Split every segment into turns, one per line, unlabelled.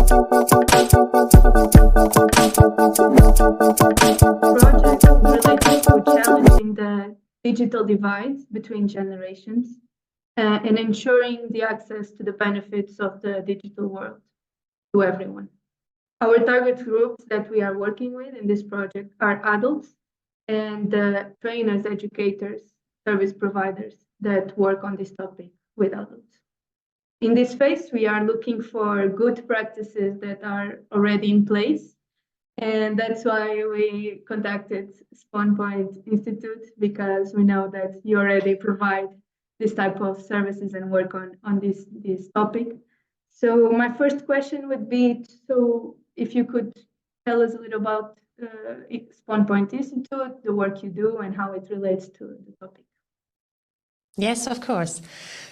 Project related to challenging the digital divide between generations and ensuring the access to the benefits of the digital world to everyone. Our target groups that we are working with in this project are adults and trainers, educators, service providers that work on this topic with adults. In this phase, we are looking for good practices that are already in place. And that's why we contacted Spawnpoint Institute, because we know that you already provide this type of services and work on this topic. So my first question would be, so if you could tell us a little about Spawnpoint Institute, the work you do and how it relates to the topic.
Yes, of course.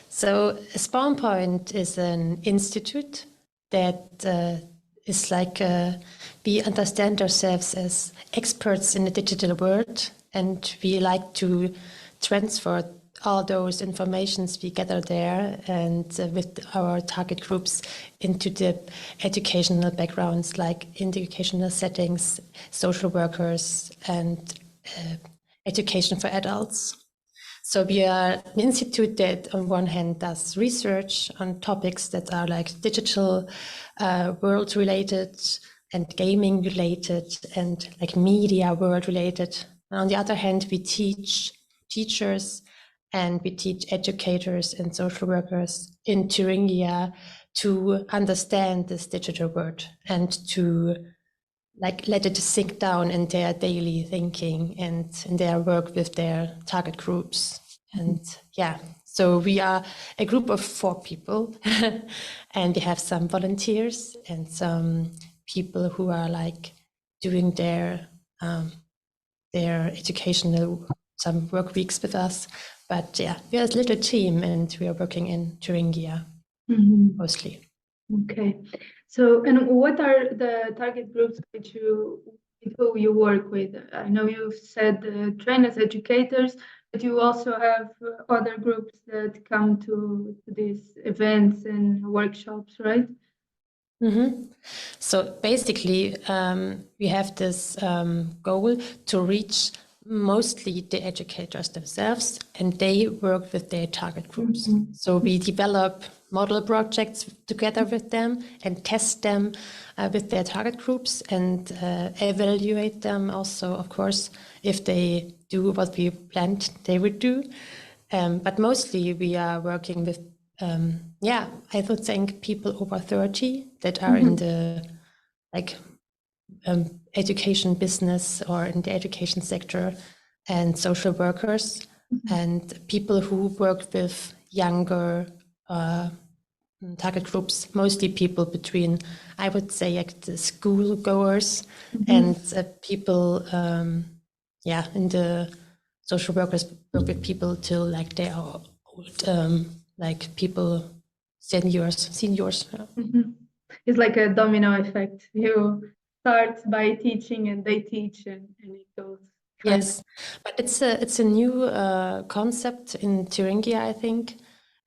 So Spawnpoint is an institute that is like we understand ourselves as experts in the digital world, and we like to transfer all those informations we gather there and with our target groups into the educational backgrounds, like in educational settings, social workers, and education for adults. So we are an institute that on one hand does research on topics that are like digital world related and gaming related and like media world related. And on the other hand, we teach teachers and we teach educators and social workers in Thuringia to understand this digital world and to like let it sink down in their daily thinking and in their work with their target groups. And yeah, so we are a group of 4 people and we have some volunteers and some people who are like doing their educational, some work weeks with us. But yeah, we are a little team and we are working in Thuringia mostly.
Okay. So, and what are the target groups with who you work with? I know you said trainers, educators, but you also have other groups that come to these events and workshops, right?
So basically, we have this goal to reach mostly the educators themselves, and they work with their target groups. So we develop model projects together with them and test them with their target groups and evaluate them also, of course, if they do what we planned they would do. But mostly we are working with, I would think people over 30 that are in the like education business or in the education sector, and social workers and people who work with younger target groups, mostly people between, I would say, like the school goers and people, in the social workers work with people till like they are old, like people, seniors. Yeah.
It's like a domino effect. You start by teaching and they teach and it goes.
Yes, but it's a new concept in Thuringia, I think,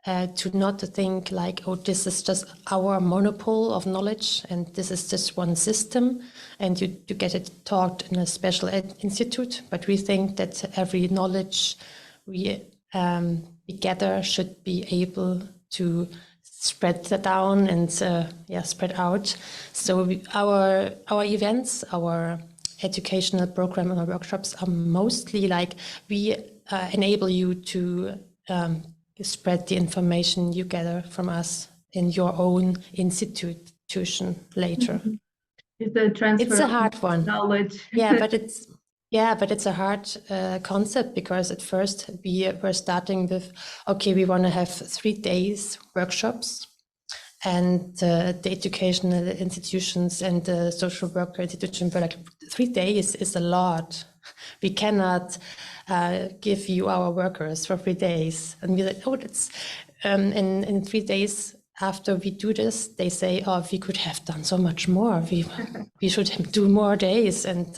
to not to think like, oh, this is just our monopoly of knowledge and this is just one system and you get it taught in a special institute. But we think that every knowledge we gather should be able to spread that down and spread out. So our events, our educational program and our workshops are mostly like we enable you to spread the information you gather from us in your own institution later.
It's
a hard one.
Knowledge.
But it's a hard concept, because at first we were starting with, okay, we want to have 3 days workshops, and the educational institutions and the social worker institution were like, 3 days is a lot. We cannot give you our workers for 3 days. And we're like, oh, that's in 3 days after we do this, they say, oh, we could have done so much more. We should do more days. And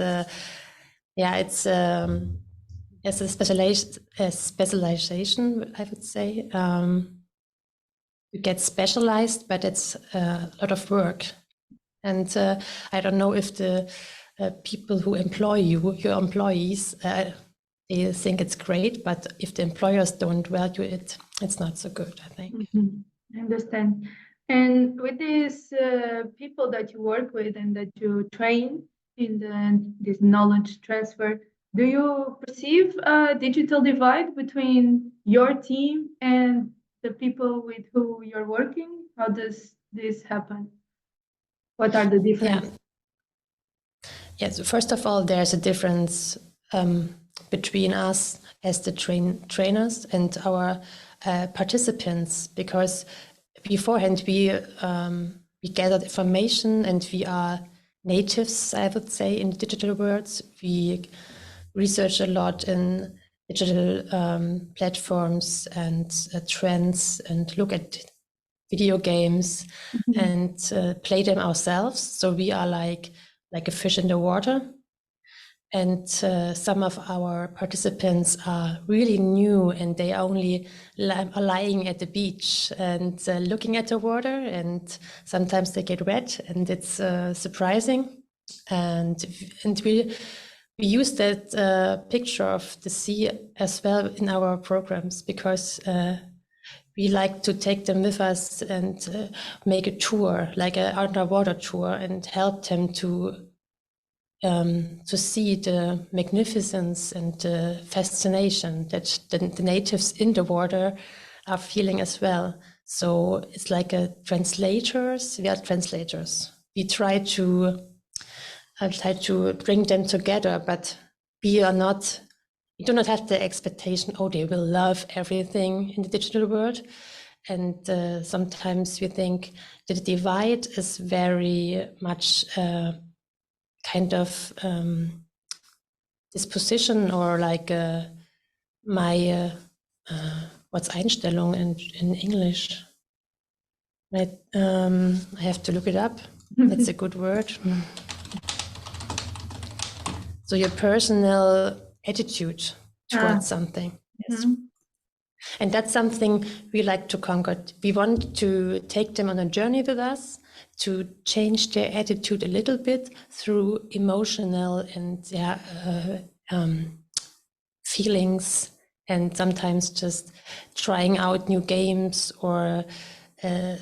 it's a specialization, I would say. You get specialized, but it's a lot of work. And I don't know if the people who employ you, your employees, they think it's great, but if the employers don't value it, it's not so good, I think.
I understand. And with these people that you work with and that you train in this knowledge transfer, do you perceive a digital divide between your team and the people with who you're working? How does this happen? What are the differences?
Yes, first of all, there's a difference between us as the trainers and our participants, because beforehand we gathered information and we are natives, I would say, in digital worlds. We research a lot in digital platforms and trends and look at video games and play them ourselves. So we are like a fish in the water. And some of our participants are really new and they only are lying at the beach and looking at the water, and sometimes they get wet and it's surprising. And we use that picture of the sea as well in our programs, because we like to take them with us and make a tour, like an underwater tour, and help them to see the magnificence and the fascination that the natives in the water are feeling as well. So it's like we are translators. We try to bring them together, but we do not have the expectation, oh, they will love everything in the digital world. And sometimes we think that the divide is very much kind of disposition, or like my what's Einstellung in English? I have to look it up. It's a good word. So your personal attitude towards something. Yes. And that's something we like to conquer. We want to take them on a journey with us, to change their attitude a little bit through emotional and feelings, and sometimes just trying out new games or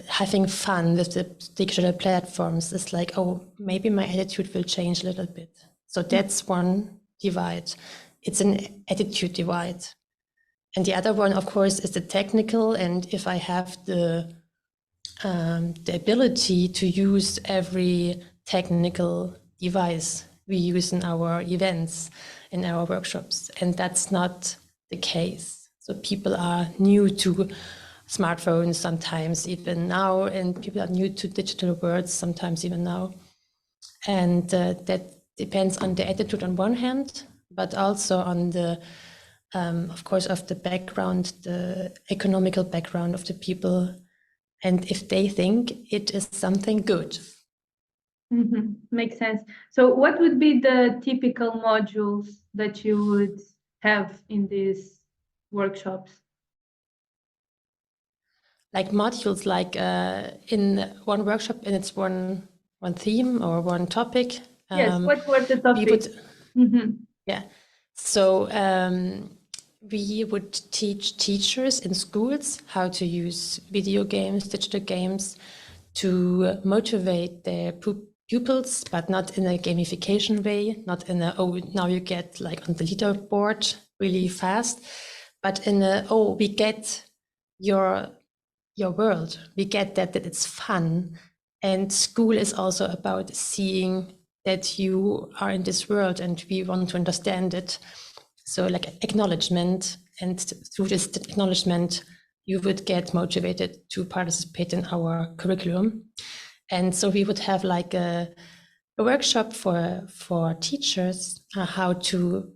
having fun with the digital platforms. It's like, oh, maybe my attitude will change a little bit. So that's one divide. It's an attitude divide. And the other one, of course, is the technical. And if I have the ability to use every technical device we use in our events, in our workshops, and that's not the case. So people are new to smartphones sometimes even now, and people are new to digital worlds sometimes even now. And that depends on the attitude on one hand, but also on the, of course, of the background, the economical background of the people, and if they think it is something good.
Makes sense. So what would be the typical modules that you would have in these workshops?
Like modules, like in one workshop, and it's one theme or one topic.
Yes, what were the topics?
Yeah, so we would teach teachers in schools how to use video games, digital games, to motivate their pupils, but not in a gamification way, not in a, oh, now you get like on the leaderboard really fast, but in a, oh, we get your world, we get that it's fun. And school is also about seeing that you are in this world and we want to understand it. So like acknowledgement, and through this acknowledgement, you would get motivated to participate in our curriculum. And so we would have like a workshop for teachers how to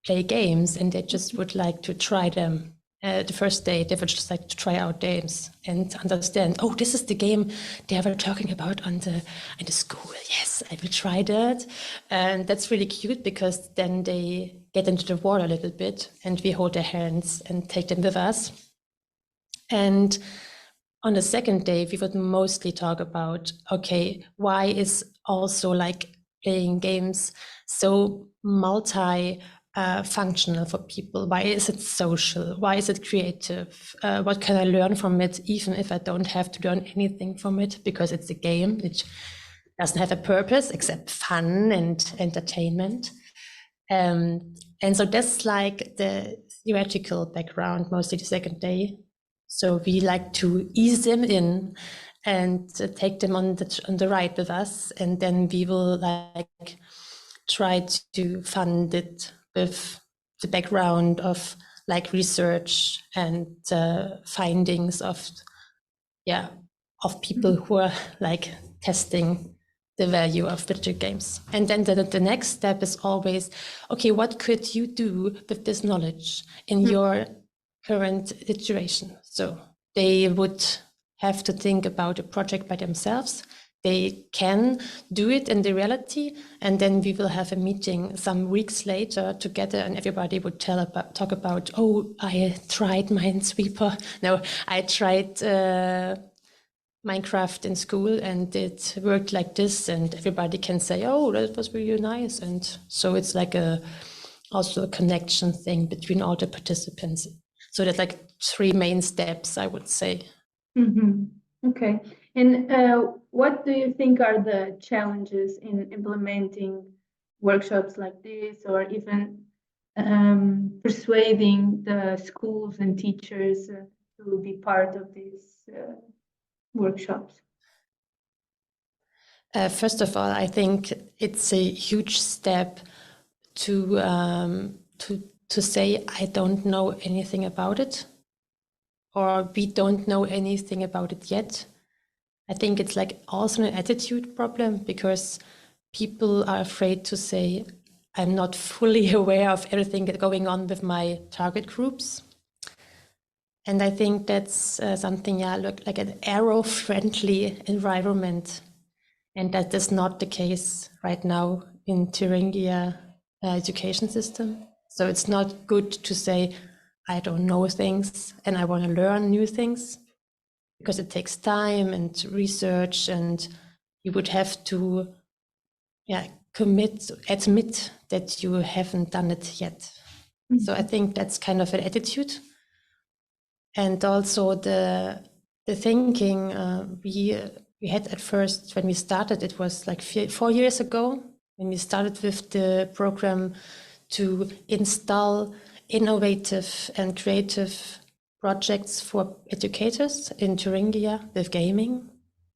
play games, and they just would like to try them. The first day, they would just like to try out games and understand, oh, this is the game they were talking about in the school. Yes, I will try that. And that's really cute, because then they get into the water a little bit and we hold their hands and take them with us. And on the second day, we would mostly talk about, okay, why is also like playing games so functional for people? Why is it social? Why is it creative? What can I learn from it, even if I don't have to learn anything from it, because it's a game which doesn't have a purpose except fun and entertainment. And so that's like the theoretical background, mostly the second day. So we like to ease them in and take them on the ride with us, and then we will like try to fund it with the background of like research and findings of people who are like testing the value of video games. And then the next step is always, okay, what could you do with this knowledge in your current situation? So they would have to think about a project by themselves. They can do it in the reality, and then we will have a meeting some weeks later together, and everybody would talk about, oh, I tried Minesweeper. No, I tried Minecraft in school and it worked like this, and everybody can say, oh, that was really nice. And so it's like also a connection thing between all the participants. So that's like 3 main steps, I would say.
Okay. And what do you think are the challenges in implementing workshops like this, or even persuading the schools and teachers to be part of these workshops?
First of all, I think it's a huge step to say, I don't know anything about it, or we don't know anything about it yet. I think it's like also an attitude problem, because people are afraid to say, I'm not fully aware of everything that's going on with my target groups. And I think that's something, like an arrow-friendly environment. And that is not the case right now in Thuringia education system. So it's not good to say, I don't know things and I want to learn new things, because it takes time and research, and you would have to admit that you haven't done it yet. So I think that's kind of an attitude. And also the thinking we had at first when we started, it was like 4 years ago, when we started with the program to install innovative and creative projects for educators in Thuringia with gaming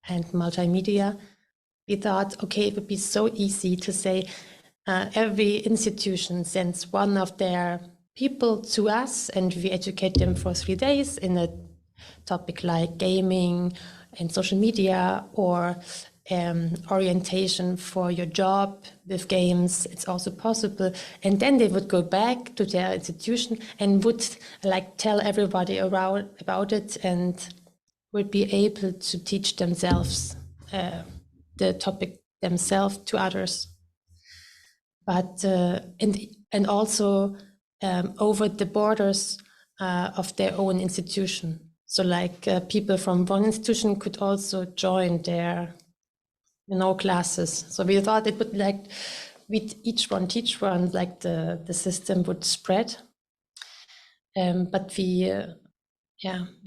and multimedia. We thought, okay, it would be so easy to say every institution sends one of their people to us and we educate them for 3 days in a topic like gaming and social media, or orientation for your job with games. It's also possible. And then they would go back to their institution and would like tell everybody around about it, and would be able to teach themselves the topic themselves to others. But and also over the borders of their own institution. So like people from one institution could also join their classes. So we thought it would like with each one teach one, like the system would spread. But we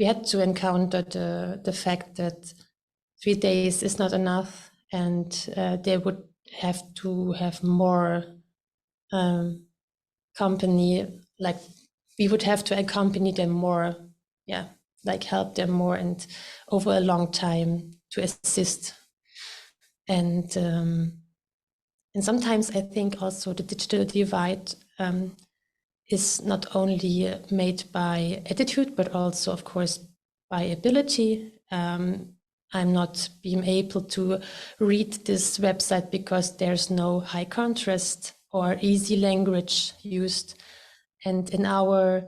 had to encounter the fact that 3 days is not enough, and they would have to have more company, like we would have to accompany them more, like help them more and over a long time to assist. And sometimes I think also the digital divide is not only made by attitude, but also, of course, by ability. I'm not being able to read this website because there's no high contrast or easy language used. And in our,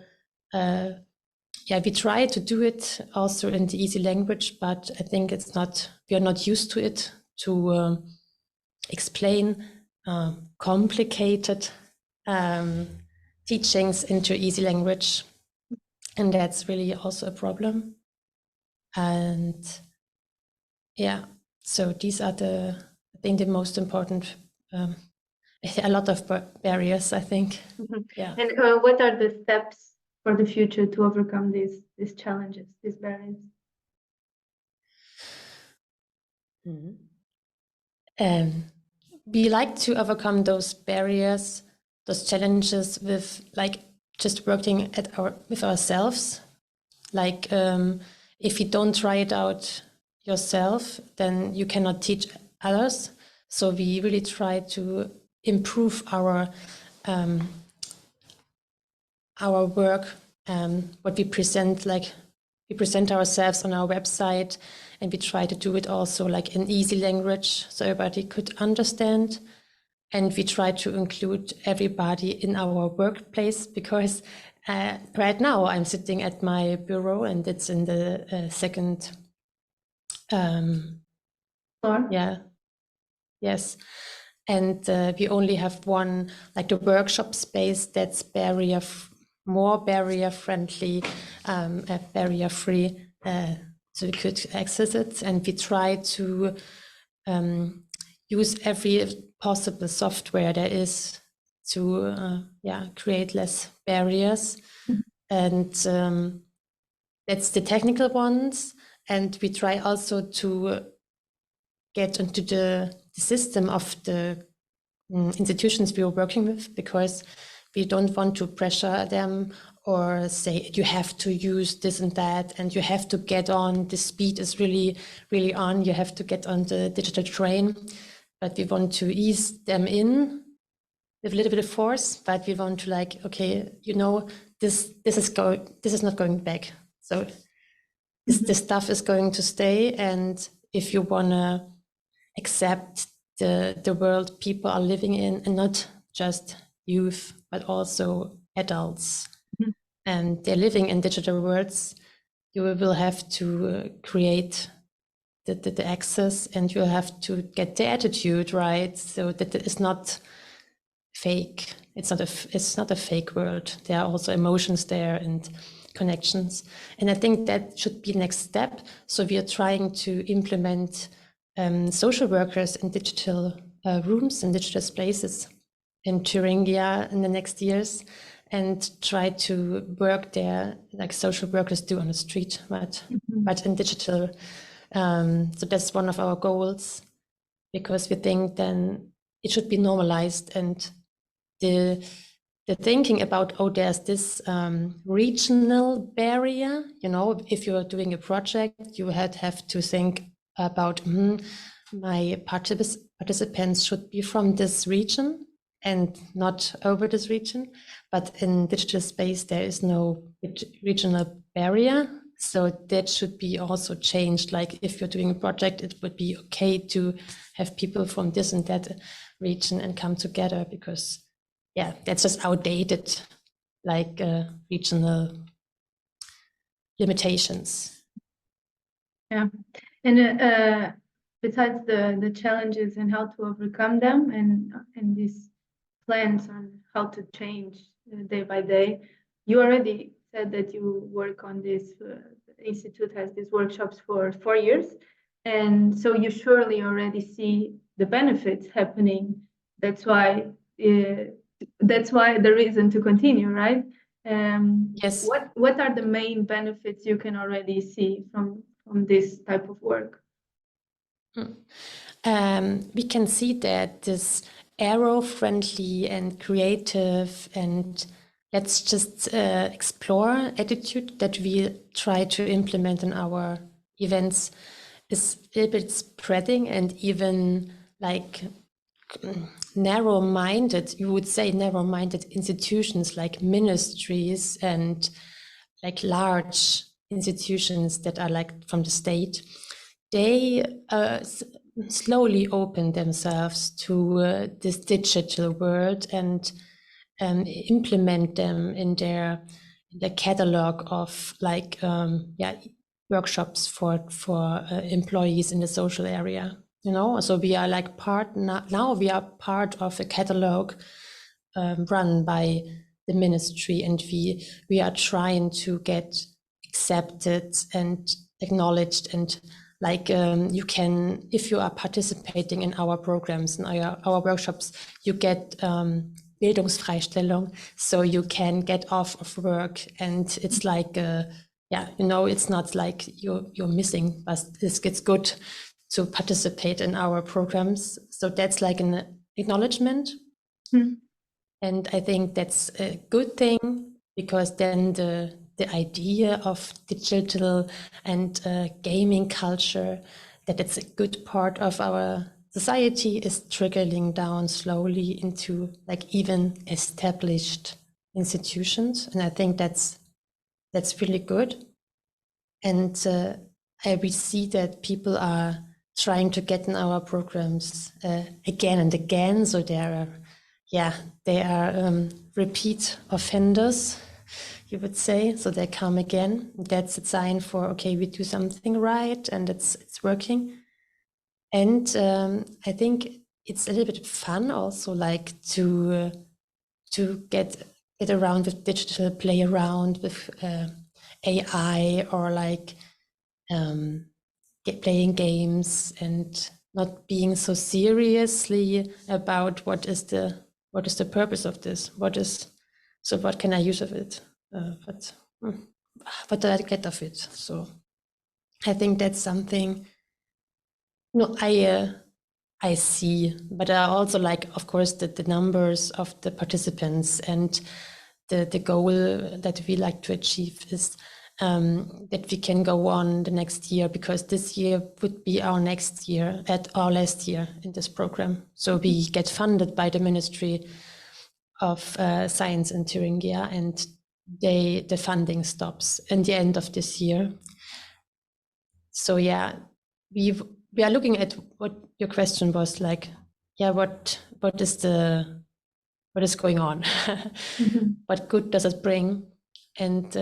we try to do it also in the easy language, but I think we are not used to it, to explain complicated teachings into easy language. And that's really also a problem. And yeah, so these are I think the most important, a lot of barriers, I think. Yeah.
And what are the steps for the future to overcome these challenges, these barriers?
We like to overcome those barriers, those challenges with like just working with ourselves. Like if you don't try it out yourself, then you cannot teach others. So we really try to improve our work, what we present, like we present ourselves on our website, and we try to do it also like in easy language so everybody could understand. And we try to include everybody in our workplace, because right now I'm sitting at my bureau and it's in the second
floor.
Yeah. Yes. And we only have one, like the workshop space that's more barrier friendly, barrier free, so we could access it. And we try to use every possible software there is to create less barriers. And that's the technical ones. And we try also to get into the system of the institutions we are working with, because we don't want to pressure them or say you have to use this and that and you have to get on, the speed is really, really on, you have to get on the digital train. But we want to ease them in with a little bit of force, but we want to like, okay, you know, this is not going back. So this stuff is going to stay. And if you want to accept the world people are living in, and not just youth, but also adults, and they're living in digital worlds, you will have to create the access, and you'll have to get the attitude right, so that it is not fake. It's not a fake world. There are also emotions there and connections. And I think that should be the next step. So we are trying to implement social workers in digital rooms and digital spaces in Thuringia in the next years, and try to work there like social workers do on the street, but in digital. So that's one of our goals, because we think then it should be normalized. And the thinking about, oh, there's this regional barrier, you know, if you're doing a project, you have to think about my participants should be from this region and not over this region. But in digital space, there is no regional barrier. So that should be also changed. Like if you're doing a project, it would be okay to have people from this and that region and come together, because yeah, that's just outdated, like regional limitations.
Yeah, and besides the challenges and how to overcome them, and these plans on how to change day by day, you already said that you work on this. The institute has these workshops for 4 years, and so you surely already see the benefits happening. That's why the reason to continue, right?
Yes.
What are the main benefits you can already see from this type of work?
We can see that this arrow-friendly and creative and let's just explore attitude that we try to implement in our events is a little bit spreading, and even like narrow-minded, you would say narrow-minded institutions like ministries and like large institutions that are like from the state, they slowly open themselves to this digital world and implement them in the catalog of like workshops for employees in the social area. You know, so we are like now we are part of a catalog run by the ministry, and we are trying to get accepted and acknowledged, and like you can, if you are participating in our programs and our workshops, you get Bildungsfreistellung, so you can get off of work, and it's like yeah, you know, it's not like you're missing, but it's good to participate in our programs. So that's like an acknowledgement. And I think that's a good thing, because then the idea of digital and gaming culture, that it's a good part of our society, is trickling down slowly into like even established institutions. And I think that's really good. And we see that people are trying to get in our programs again and again. So they are repeat offenders, you would say. So they come again. That's a sign for, okay, we do something right and it's working. And I think it's a little bit fun also, like to get around with digital, play around with AI, or like playing games and not being so seriously about what is the purpose of this, what can I use of it, what do I get of it. So I think that's something I see, but I also like, of course, the numbers of the participants, and the goal that we like to achieve is that we can go on the next year, because this year would be our next year, at our last year in this program. So we get funded by the Ministry of Science in Thuringia, and the funding stops in the end of this year. So yeah, we are looking at what your question was, like, yeah, what is going on? What good does it bring? And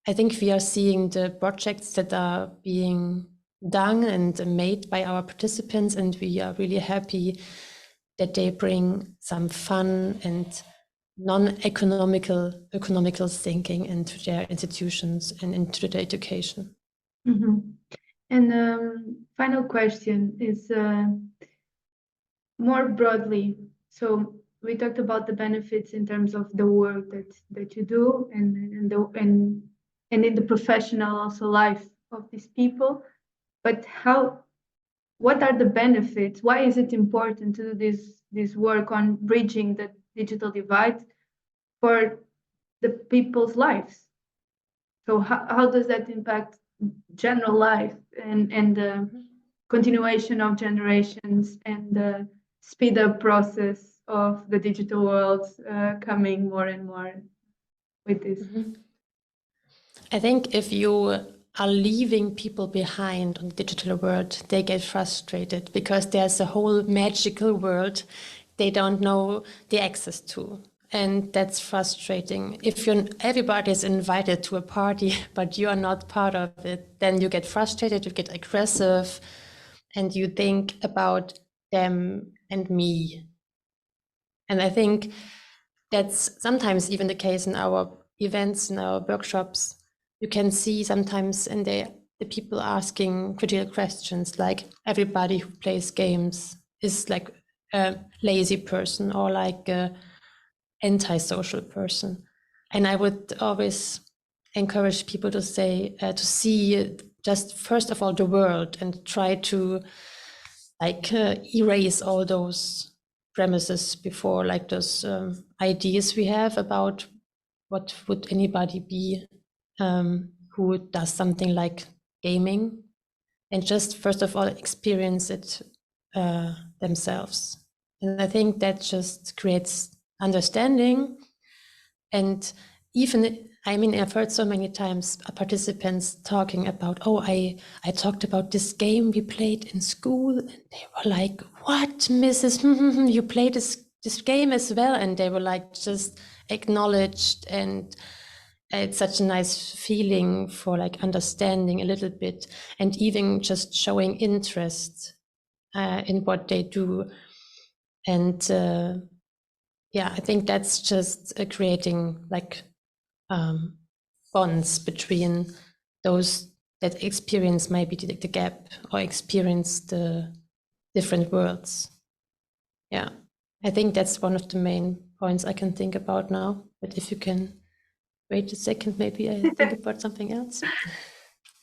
I think we are seeing the projects that are being done and made by our participants, and we are really happy that they bring some fun and non-economical thinking into their institutions and into their education.
And final question is more broadly. So we talked about the benefits in terms of the work that you do, and in the professional also life of these people. But what are the benefits? Why is it important to do this work on bridging the digital divide for the people's lives? So how does that impact general life and the continuation of generations and the speed up process of the digital world coming more and more with this?
I think if you are leaving people behind on the digital world, they get frustrated, because there's a whole magical world they don't know the access to. And that's frustrating. If everybody is invited to a party, but you are not part of it, then you get frustrated, you get aggressive, and you think about them and me. And I think that's sometimes even the case in our events, in our workshops. You can see sometimes in the people asking critical questions, like, everybody who plays games is like a lazy person, or like a antisocial person. And I would always encourage people to say, to see just first of all the world, and try to like erase all those premises before, like those ideas we have about what would anybody be who does something like gaming, and just first of all experience it themselves. And I think that just creates understanding. And even, I mean, I've heard so many times participants talking about, oh, I talked about this game we played in school, and they were like, what, Mrs. You played this game as well? And they were like just acknowledged, and it's such a nice feeling for like understanding a little bit, and even just showing interest in what they do. And yeah, I think that's just creating like bonds between those that experience maybe the gap or experience the different worlds. Yeah, I think that's one of the main points I can think about now. But if you can wait a second, maybe I think about something else.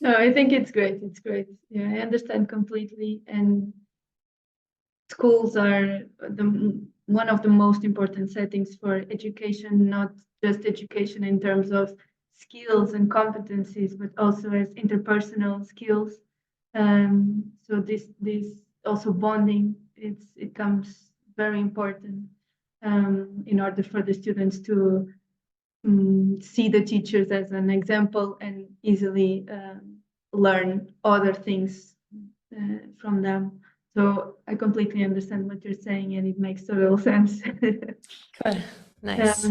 No, I think it's great. It's great. Yeah, I understand completely. And schools are one of the most important settings for education, not just education in terms of skills and competencies, but also as interpersonal skills. So this also bonding, it comes very important in order for the students to see the teachers as an example and easily learn other things from them. So I completely understand what you're saying, and it makes total sense.
Cool. Nice.